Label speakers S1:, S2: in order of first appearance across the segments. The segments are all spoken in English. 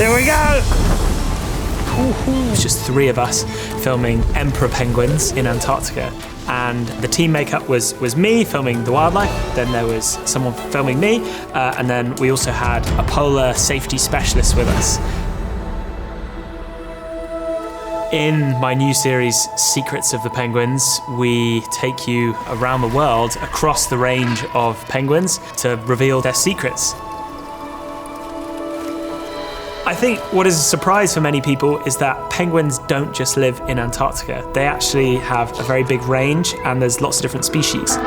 S1: Here we go!
S2: It was just 3 of us filming emperor penguins in Antarctica. And the team makeup was me filming the wildlife, then there was someone filming me, and then we also had a polar safety specialist with us. In my new series, Secrets of the Penguins, we take you around the world, across the range of penguins, to reveal their secrets. I think what is a surprise for many people is that penguins don't just live in Antarctica. They actually have a very big range, and there's lots of different species.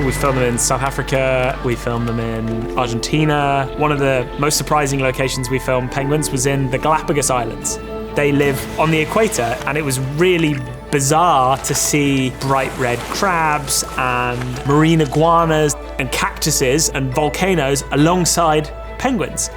S2: We filmed them in South Africa, we filmed them in Argentina. One of the most surprising locations we filmed penguins was in the Galapagos Islands. They live on the equator, and it was really bizarre to see bright red crabs and marine iguanas and cactuses and volcanoes alongside penguins.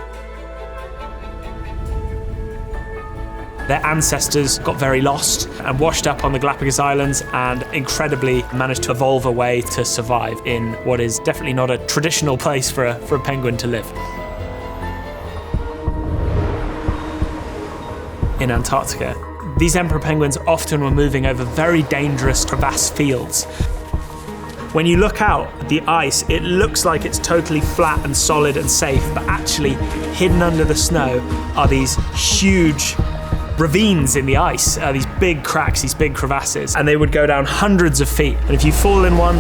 S2: Their ancestors got very lost and washed up on the Galapagos Islands and incredibly managed to evolve a way to survive in what is definitely not a traditional place for a penguin to live. In Antarctica, these emperor penguins often were moving over very dangerous crevasse fields. When you look out at the ice, it looks like it's totally flat and solid and safe, but actually hidden under the snow are these huge ravines in the ice, these big cracks, these big crevasses, and they would go down hundreds of feet. And if you fall in one,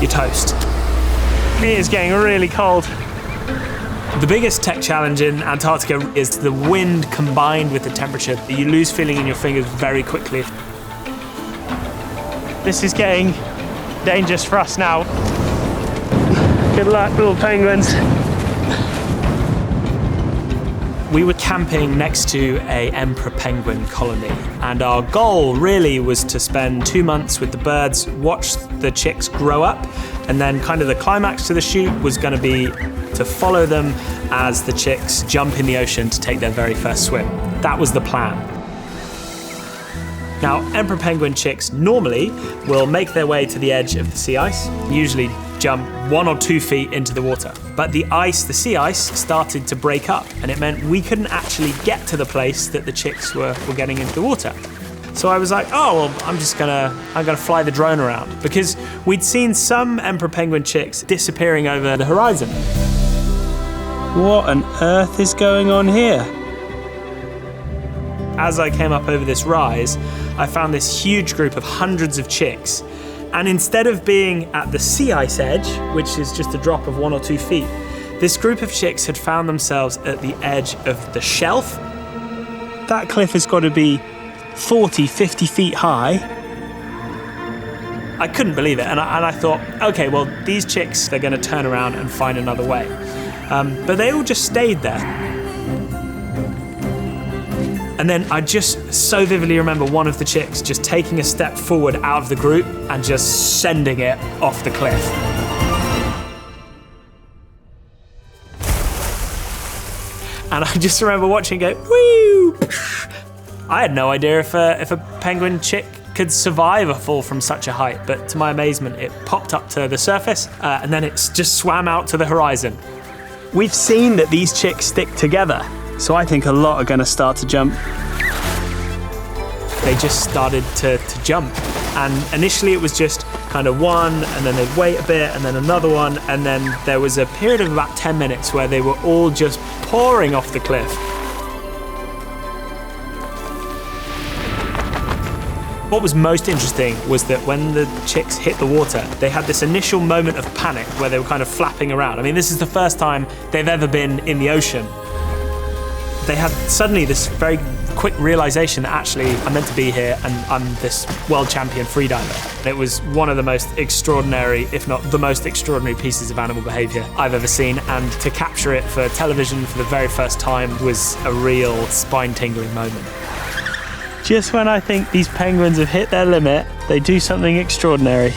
S2: you're toast.
S1: It is getting really cold.
S2: The biggest tech challenge in Antarctica is the wind combined with the temperature. You lose feeling in your fingers very quickly.
S1: This is getting dangerous for us now. Good luck, little penguins.
S2: We were camping next to a emperor penguin colony, and our goal really was to spend 2 months with the birds, watch the chicks grow up, and then kind of the climax to the shoot was going to be to follow them as the chicks jump in the ocean to take their very first swim. That was the plan. Now, emperor penguin chicks normally will make their way to the edge of the sea ice, usually jump 1 or 2 feet into the water. But the sea ice, started to break up, and it meant we couldn't actually get to the place that the chicks were getting into the water. So I was like, oh, well, I'm gonna fly the drone around, because we'd seen some emperor penguin chicks disappearing over the horizon.
S1: What on earth is going on here?
S2: As I came up over this rise, I found this huge group of hundreds of chicks. And instead of being at the sea ice edge, which is just a drop of 1 or 2 feet, this group of chicks had found themselves at the edge of the shelf.
S1: That cliff has got to be 40, 50 feet high.
S2: I couldn't believe it, and I thought, okay, well, these chicks, they're going to turn around and find another way. But they all just stayed there. And then I just so vividly remember one of the chicks just taking a step forward out of the group and just sending it off the cliff. And I just remember watching it go, whoo! I had no idea if a penguin chick could survive a fall from such a height, but to my amazement, it popped up to the surface and then it just swam out to the horizon.
S1: We've seen that these chicks stick together, so I think a lot are going to start to jump.
S2: They just started to jump, and initially it was just kind of one, and then they'd wait a bit, and then another one, and then there was a period of about 10 minutes where they were all just pouring off the cliff. What was most interesting was that when the chicks hit the water, they had this initial moment of panic where they were kind of flapping around. I mean, this is the first time they've ever been in the ocean. They had suddenly this very quick realization that actually I'm meant to be here and I'm this world champion freediver. And it was one of the most extraordinary, if not the most extraordinary pieces of animal behavior I've ever seen, and to capture it for television for the very first time was a real spine-tingling moment.
S1: Just when I think these penguins have hit their limit, they do something extraordinary.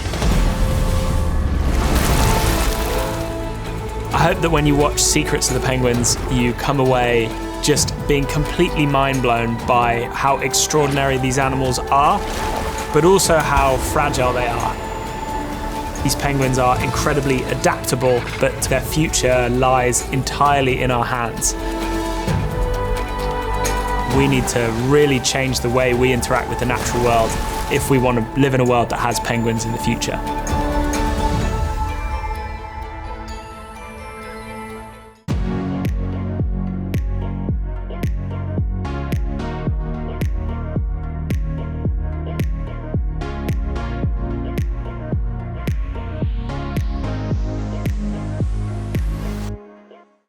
S2: I hope that when you watch Secrets of the Penguins, you come away just being completely mind-blown by how extraordinary these animals are, but also how fragile they are. These penguins are incredibly adaptable, but their future lies entirely in our hands. We need to really change the way we interact with the natural world if we want to live in a world that has penguins in the future.